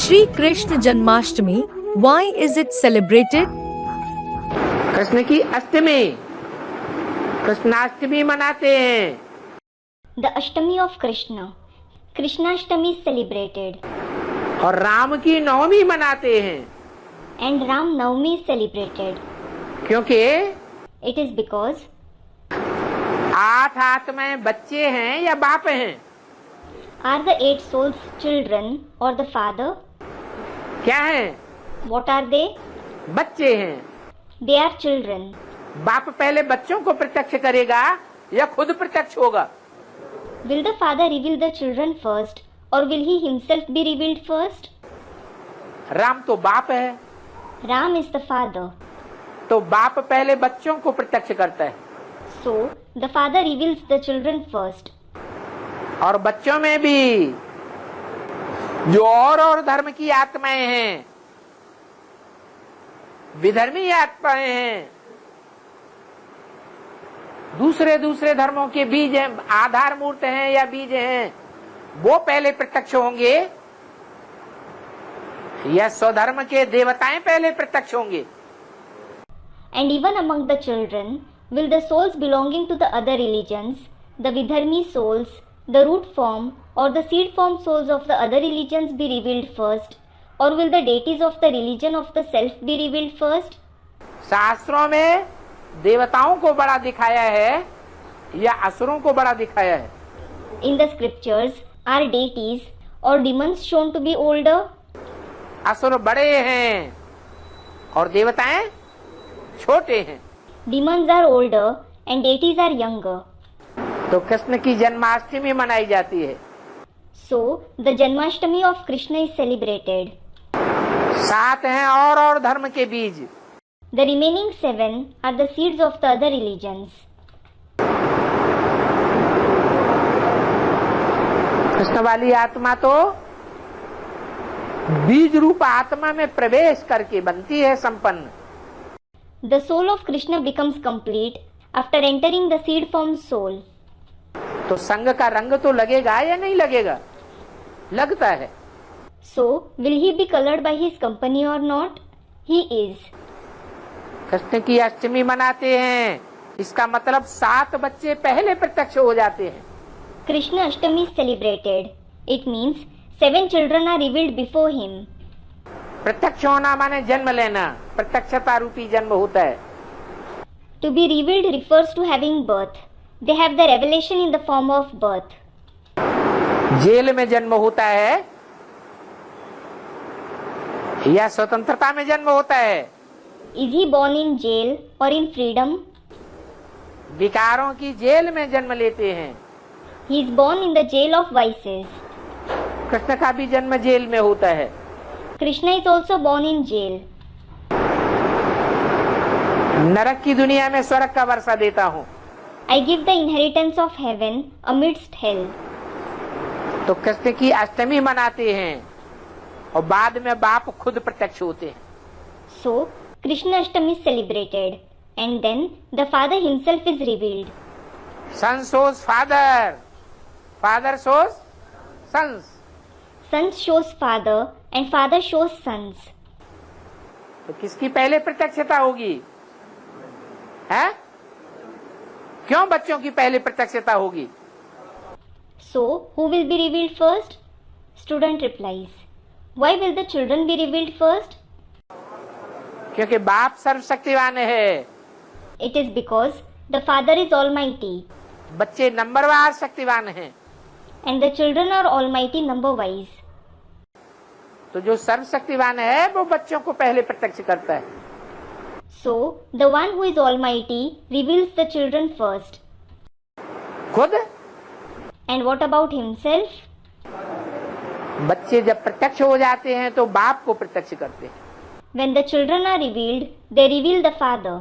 Shri Krishna Janmashtami, why is it celebrated? Krishna की अष्टमी, कृष्णाष्टमी मनाते हैं। The Ashtami of Krishna, Krishnashtami is celebrated. और राम की नवमी मनाते हैं। And Ram Navami is celebrated. क्योंकि It is because 8 आत्माएं बच्चे हैं या बाप हैं? are the 8 souls children or the father? क्या हैं? What are they? बच्चे हैं। They are children. बाप पहले बच्चों को प्रत्यक्ष करेगा या खुद प्रत्यक्ष होगा? Will the father reveal the children first or will he himself be revealed first? Ram तो बाप है, Ram is the father. तो बाप पहले बच्चों को प्रत्यक्ष करता है। So the father reveals the children first. और बच्चों में भी जो और धर्म की आत्माएं हैं, विधर्मी आत्माएं हैं, दूसरे दूसरे धर्मों के बीज हैं, आधार मूर्त हैं या बीज हैं, वो पहले प्रत्यक्ष होंगे या स्वधर्म के देवताएं पहले प्रत्यक्ष होंगे? And even among the children, will the souls belonging to the other religions, the Vidharmi souls, the root form or the seed form souls of the other religions be revealed first, or will the deities of the religion of the self be revealed first? शास्त्रों में देवताओं को बड़ा दिखाया है या असुरों को बड़ा दिखाया है? In the scriptures, are deities or demons shown to be older? असुर बड़े हैं और देवताएं छोटे हैं। Demons are older and deities are younger. तो कृष्ण की जन्माष्टमी मनाई जाती है। So, the Janmashtami of Krishna is celebrated. 7 हैं और धर्म के बीज। The remaining 7 are the seeds of the other religions. Krishna वाली आत्मा तो बीज रूप आत्मा में प्रवेश करके बनती है संपन्न। The soul of Krishna becomes complete after entering the seed form soul. तो संग का रंग तो लगेगा या नहीं लगेगा? लगता है। So, will he be colored by his company or not? He is. Krishna की अष्टमी मनाते हैं, इसका मतलब 7 बच्चे पहले प्रत्यक्ष हो जाते हैं। Krishna Ashtami is celebrated. It means 7 children are revealed before him. प्रत्यक्ष होना माने जन्म लेना, प्रत्यक्षता रूपी जन्म होता है। To be revealed refers to having birth. They have the revelation in the form of birth. जेल में जन्म होता है या स्वतंत्रता में जन्म होता है? Is he born in jail or in freedom? विकारों की जेल में जन्म लेते हैं। He is born in the jail of vices. Krishna का भी जन्म जेल में होता है। Krishna is also born in jail. नरक की दुनिया में स्वर्ग का वर्षा देता हूँ। I give the inheritance of heaven amidst hell. तो कृष्ण की अष्टमी मनाते हैं और बाद में बाप खुद प्रत्यक्ष होते हैं। So, Krishna Ashtami is celebrated and then the father himself is revealed. Son shows father, father shows sons. Sons shows father and father shows sons. तो किसकी पहले प्रत्यक्षता होगी? है? क्यों बच्चों की पहले प्रत्यक्षता होगी? So, who will be revealed first? Student replies. Why will the children be revealed first? क्योंकि बाप सर्वशक्तिवान है। It is because the father is almighty बच्चे नंबरवार शक्तिवान हैं। and the children are almighty number wise. तो जो सर्वशक्तिवान है वो बच्चों को पहले प्रत्यक्ष करता है। So, the one who is almighty reveals the children first. खुद And what about himself? बच्चे जब प्रत्यक्ष हो जाते हैं तो बाप को प्रत्यक्ष करते हैं। When the children are revealed, they reveal the father.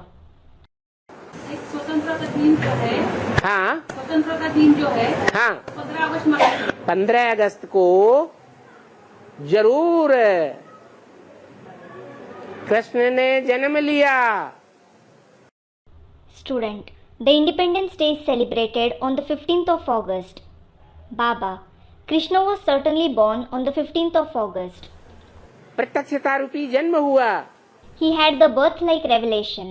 स्वतंत्रता दिन जो है, हाँ स्वतंत्रता दिन जो है, हाँ 15 अगस्त मनाते हैं। 15 अगस्त को जरूर कृष्ण ने जन्म लिया। Student, the Independence Day is celebrated on the 15th of August. Baba, Krishna was certainly born on the 15th of August. प्रत्यक्षता रूपी जन्म हुआ, He had the birth-like revelation,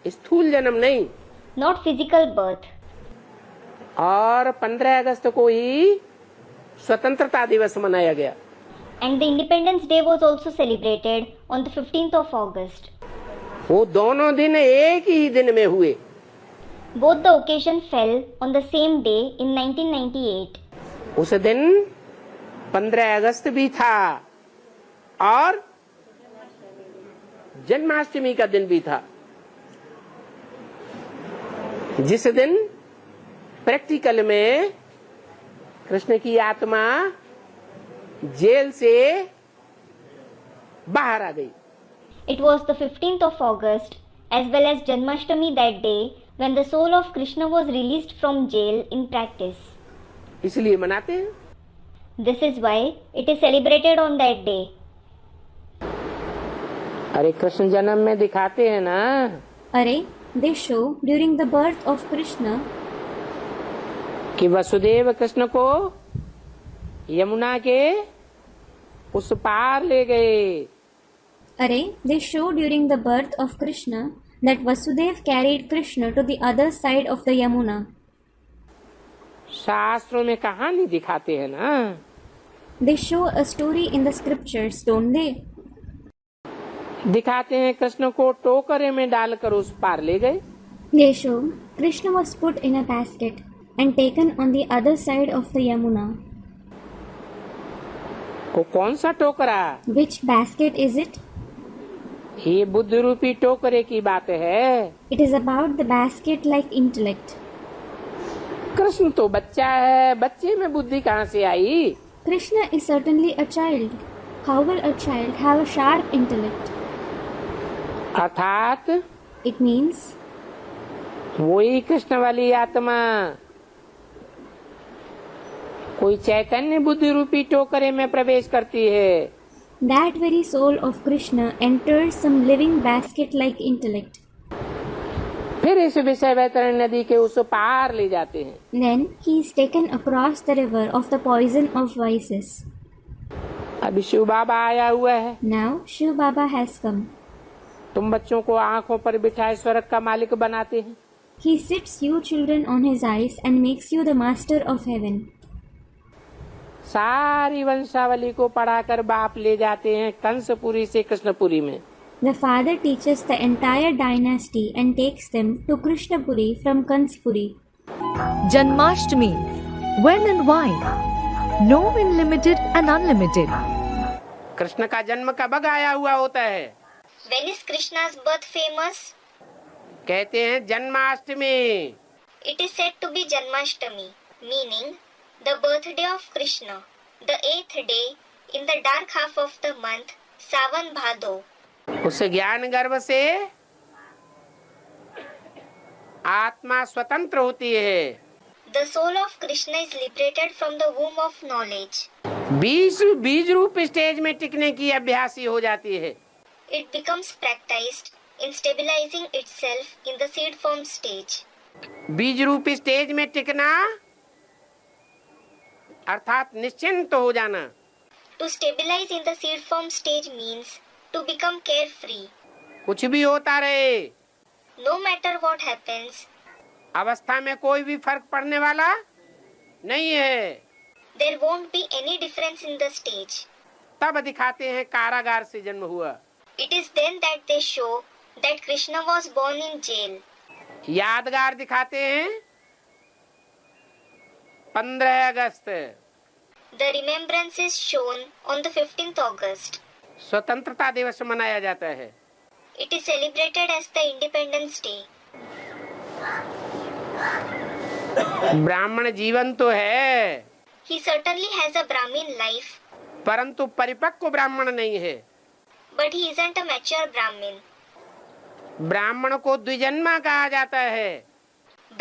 स्थूल जन्म नहीं। not physical birth. और 15 अगस्त को ही स्वतंत्रता दिवस मनाया गया। And the Independence Day was also celebrated on the 15th of August. वो दोनों दिन एक ही दिन में हुए। Both the occasion fell on the same day in 1998. उस दिन 15 अगस्त भी था और जन्माष्टमी का दिन भी था, जिस दिन प्रैक्टिकल में कृष्ण की आत्मा जेल से बाहर आ गई। It was the 15th of August as well as Janmashtami that day when the soul of Krishna was released from jail in practice. इसलिए मनाते हैं। This is why it is celebrated on that day. अरे कृष्ण जन्म में दिखाते हैं ना, Array, they show during the birth of Krishna कि वसुदेव कृष्ण को यमुना के उस पार ले गए। Array, they show during the birth of Krishna that Vasudev carried Krishna to the other side of the Yamuna. शास्त्रों में कहानी दिखाते हैं ना, They show a story in the scriptures, don't they? दिखाते हैं कृष्ण को टोकरे में डालकर उस पार ले गए। They show Krishna was put in a basket and taken on the other side of the Yamuna. वो कौन सा टोकरा? Which basket is it? ये बुद्ध रूपी टोकरे की बात है। It is about the basket-like intellect. Krishna तो बच्चा है, बच्चे में बुद्धि कहाँ से आई? Krishna is certainly a child. How will a child have a sharp intellect? अर्थात It means वही कृष्ण वाली आत्मा कोई चैतन्य बुद्धि रूपी टोकरे में प्रवेश करती है। that very soul of Krishna enters some living basket-like intellect. फिर इस विषय वैतरणी नदी के उस पार ले जाते हैं। Then he is taken across the river of the poison of vices. अभी शिव बाबा आया हुआ है। Now Shiv Baba has come. तुम बच्चों को आंखों पर बिठाए स्वर्ग का मालिक बनाते हैं। He sits you children on his eyes and makes you the master of heaven. सारी वंशावली को पढ़ाकर बाप ले जाते हैं कंसपुरी से कृष्णपुरी में। The father teaches the entire dynasty and takes them to Krishnapuri from Kanspuri. Janmashtami. When and why? No in limited and unlimited. Krishna का जन्म कब आया हुआ होता है? When is Krishna's birth famous? कहते हैं Janmashtami. It is said to be Janmashtami, meaning the birthday of Krishna, the 8th day in the dark half of the month Sawan Bhado. उस ज्ञान गर्भ से आत्मा स्वतंत्र होती है। The soul of Krishna is liberated from the womb of knowledge. बीज रूप स्टेज में टिकने की अभ्यासी हो जाती है। It becomes practiced in stabilizing itself in the seed form stage. बीज रूप स्टेज में टिकना अर्थात निश्चिंत हो जाना। To stabilize in the seed form stage means to become carefree. कुछ भी होता रहे, No matter what happens, अवस्था में कोई भी फर्क पड़ने वाला नहीं है। there won't be any difference in the stage. तब दिखाते हैं कारागार से जन्म हुआ। It is then that they show that Krishna was born in jail. यादगार दिखाते हैं 15 अगस्त। The remembrance is shown on the 15th August. स्वतंत्रता दिवस मनाया जाता है। It is celebrated as the Independence Day. ब्राह्मण जीवन तो है, He certainly has a Brahmin life, परंतु परिपक्व ब्राह्मण नहीं है। but he isn't a mature Brahmin. ब्राह्मण को द्विजन्मा कहा जाता है।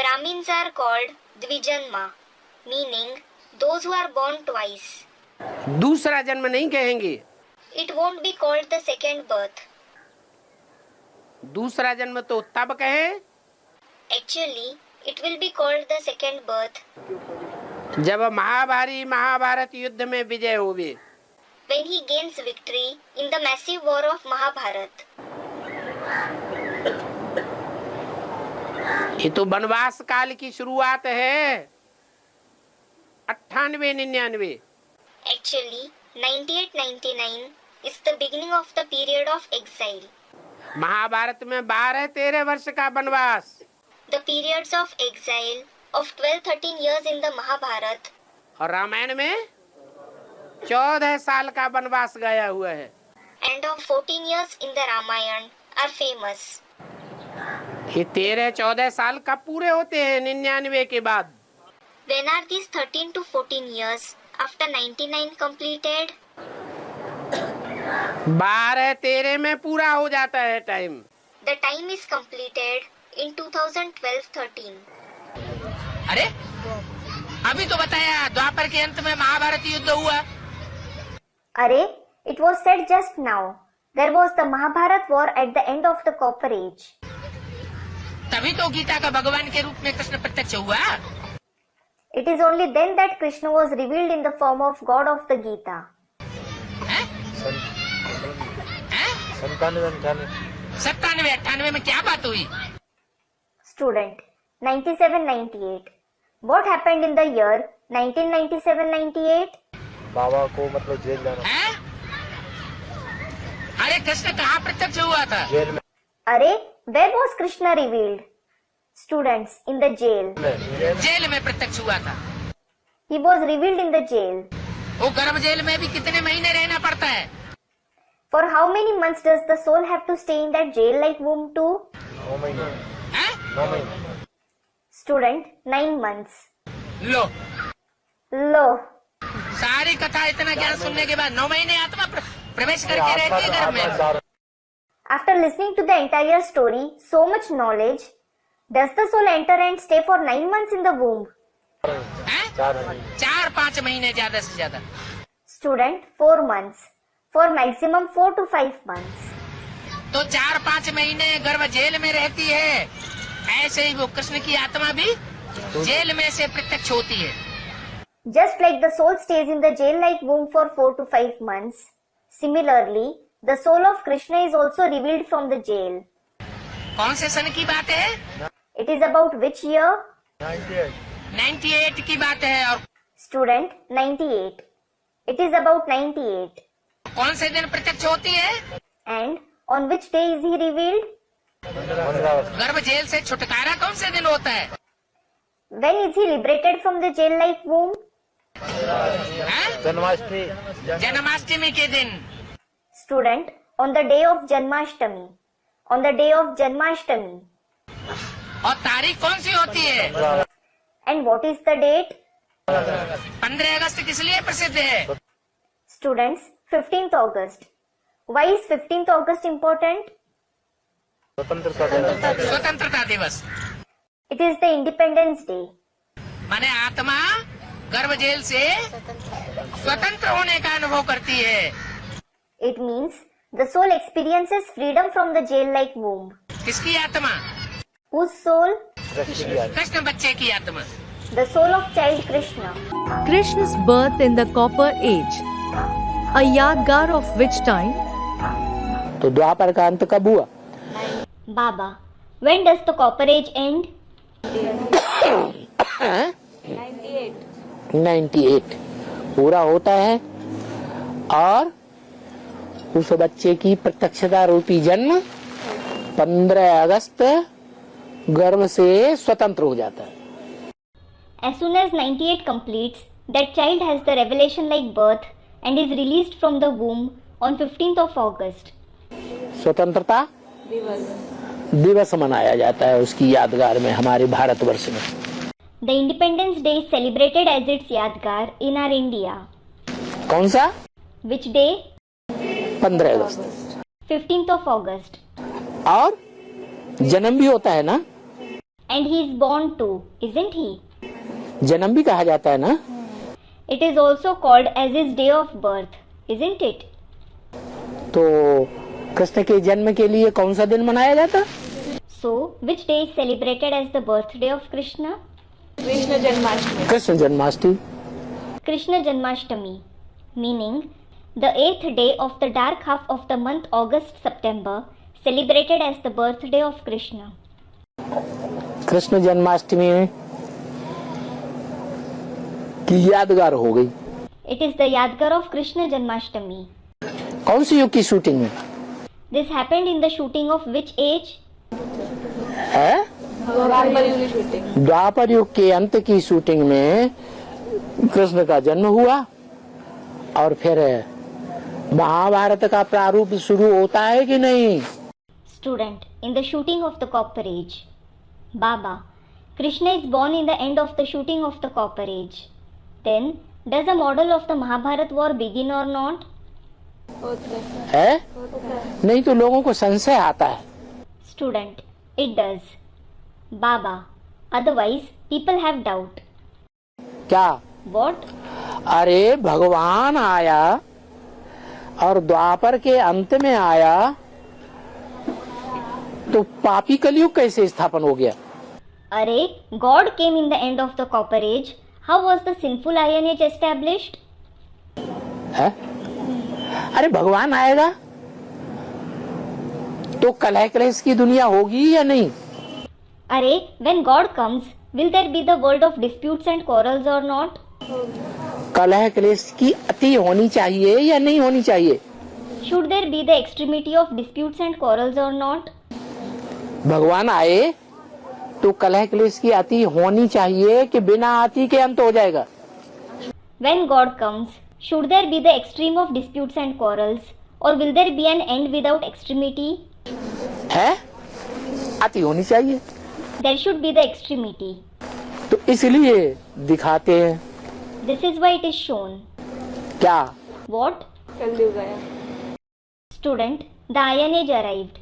Brahmins are called Dvijanma, meaning those who are born twice. दूसरा जन्म नहीं कहेंगे। It won't be called the second birth. दूसरा जन्म तो तब कहें Actually, it will be called the second birth जब महाभारत युद्ध में विजय होवे। when he gains victory in the massive war of Mahabharat. ये तो वनवास काल की शुरुआत है 98-99। Actually, 98-99 is the beginning of the period of exile. Mahabharat में 12-13 वर्ष का वनवास, The periods of exile of 12-13 years in the Mahabharat और रामायण में 14 साल का वनवास गया हुआ है। and of 14 years in the Ramayana are famous. ये 13-14 साल कब पूरे होते हैं 99 के बाद? When are these 13 to 14 years after 99 completed? 12-13 में पूरा हो जाता है time. The time is completed in 2012-13. अरे अभी तो बताया द्वापर के अंत में महाभारत युद्ध हुआ। Arey, it was said just now. There was the Mahabharat war at the end of the Copper Age. तभी तो गीता का भगवान के रूप में कृष्ण प्रत्यक्ष हुआ। It is only then that Krishna was revealed in the form of God of the Gita. हैं? हैं? 97-98 में क्या बात हुई? Student, 97-98. What happened in the year 1997-98? बाबा को मतलब जेल जाना। हैं? अरे कृष्ण कहाँ प्रत्यक्ष हुआ था? जेल में। Arey, where was Krishna revealed? Students, in the jail. जेल में प्रत्यक्ष हुआ था। He was revealed in the jail. वो गर्भ जेल में भी कितने महीने रहना पड़ता है? For how many months does the soul have to stay in that jail-like womb too? 9 महीने। हैं? 9 महीने। Student, 9 months. लो Lo. सारी कथा इतना ज्ञान सुनने के बाद 9 महीने आत्मा प्रवेश करके रहती है गर्भ में। After listening to the entire story, so much knowledge, does the soul enter and stay for 9 months in the womb? हैं? 4-5 महीने ज्यादा से ज्यादा। Student, 4 months. For maximum 4 to 5 months. तो 4-5 महीने गर्भ जेल में रहती है, ऐसे ही वो कृष्ण की आत्मा भी जेल में से प्रत्यक्ष होती है। Just like the soul stays in the jail-like womb for 4 to 5 months, similarly, the soul of Krishna is also revealed from the jail. कौन से सन की बात है? It is about which year? 98 की बात है। और Student, 98. It is about 98. कौन से दिन प्रत्यक्ष होती है? And on which day is he revealed? 15। गर्भ जेल से छुटकारा कौन से दिन होता है? When is he liberated from the jail-like womb? हैं? जन्माष्टमी। जन्माष्टमी के दिन। Student, on the day of Janmashtami. On the day of Janmashtami. और तारीख कौन सी होती है? And what is the date? 15 अगस्त किस लिए प्रसिद्ध है? Students, 15th August. Why is 15th August important? स्वतंत्रता दिवस। स्वतंत्रता दिवस। It is the Independence Day. माने आत्मा गर्भ जेल से स्वतंत्र होने का अनुभव करती है। It means the soul experiences freedom from the jail-like womb. किसकी आत्मा? Whose soul? कृष्ण बच्चे की आत्मा। The soul of child Krishna. Krishna's birth in the Copper Age. A yadgar of which time? तो द्वापर का अंत कब हुआ? Baba, when does the Copper Age end? 98 पूरा होता है और उस बच्चे की प्रत्यक्षता रूपी जन्म 15 अगस्त गर्भ से स्वतंत्र हो जाता है। As soon as 98 completes, that child has the revelation-like birth and is released from the womb on 15th of August. स्वतंत्रता दिवस मनाया जाता है उसकी यादगार में हमारे भारतवर्ष में। The Independence Day is celebrated as its Yadgar in our India. कौन सा? Which day? 15 August. 15th of August. और जन्म भी होता है ना? And he is born too, isn't he? जन्म भी कहा जाता है ना? It is also called as his day of birth, isn't it? तो कृष्ण के जन्म के लिए कौन सा दिन मनाया जाता? So, which day is celebrated as the birthday of Krishna? Krishna Janmashtami. Krishna Janmashtami, meaning the 8th day of the dark half of the month August-September, celebrated as the birthday of Krishna. Krishna Janmashtami की यादगार हो गई। It is the Yadgar of Krishna Janmashtami. कौन सी युग की shooting में This happened in the shooting of which age? है? द्वापर युग के अंत की शूटिंग में कृष्ण का जन्म हुआ और फिर महाभारत का प्रारूप शुरू होता है कि नहीं? Student, in the shooting of the copper age. Baba, Krishna is born in the end of the shooting of the copper age. Then, does the model of the Mahabharat war begin or not? है? नहीं तो लोगों को संशय आता है। Student, it does. Baba, otherwise people have doubt. क्या? What? अरे भगवान आया और द्वापर के अंत में आया तो पापी कलयुग कैसे स्थापन हो गया? Array, God came in the end of the copper age. How was the sinful Iron Age established? है? अरे भगवान आएगा तो कलह क्लेश की दुनिया होगी या नहीं? Array, when God comes, will there be the world of disputes and quarrels or not? कलह क्लेश की अति होनी चाहिए या नहीं होनी चाहिए? Should there be the extremity of disputes and quarrels or not? भगवान आए तो कलह क्लेश की अति होनी चाहिए कि बिना अति के अंत हो जाएगा? When God comes, should there be the extreme of disputes and quarrels, or will there be an end without extremity? है? अति होनी चाहिए। There should be the extremity. तो इसलिए दिखाते हैं। This is why it is shown. क्या? What? Student, the Iron Age arrived.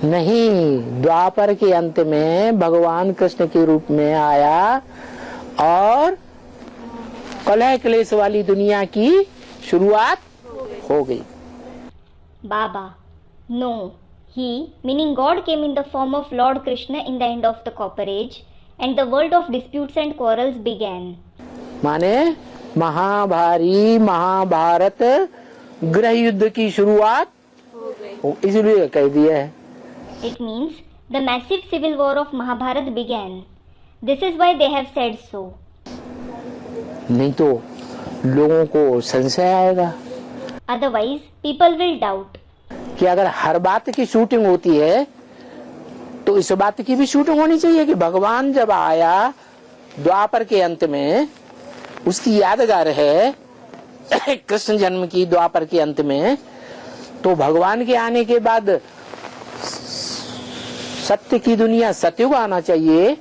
नहीं, द्वापर के अंत में भगवान कृष्ण के रूप में आया और कलह क्लेश वाली दुनिया की शुरुआत हो गई। Baba, no. He, meaning God, came in the form of Lord Krishna in the end of the copper age, and the world of disputes and quarrels began. माने महाभारी महाभारत गृह युद्ध की शुरुआत इसलिए कह दिया है। It means the massive civil war of Mahabharat began. This is why they have said so. नहीं तो लोगों को संशय आएगा Otherwise, people will doubt. कि अगर हर बात की शूटिंग होती है तो इस बात की भी शूटिंग होनी चाहिए कि भगवान जब आया द्वापर के अंत में उसकी यादगार है कृष्ण जन्म की द्वापर के अंत में, तो भगवान के आने के बाद सत्य की दुनिया सत्युग आना चाहिए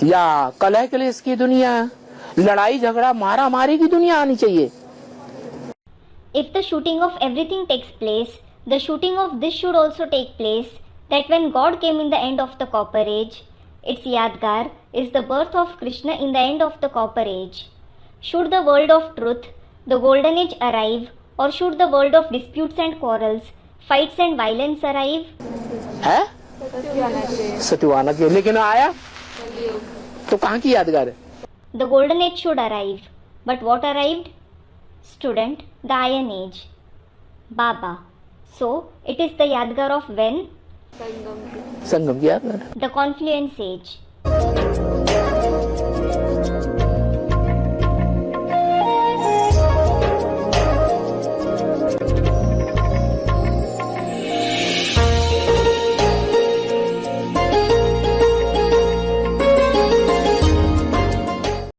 या कलह क्लेश की दुनिया लड़ाई झगड़ा मारा मारी की दुनिया आनी चाहिए? If the shooting of everything takes place, the shooting of this should also take place, that when God came in the end of the copper age, its Yadgar is the birth of Krishna in the end of the copper age. Should the world of truth, the golden age arrive, or should the world of disputes and quarrels, fights and violence arrive? है? सत्युग आना चाहिए, लेकिन आया तो कहाँ की यादगार है? The golden age should arrive. But what arrived? Student, the Iron Age. Baba. So, it is the Yadgar of when? संगम की यादगार। The Confluence Age.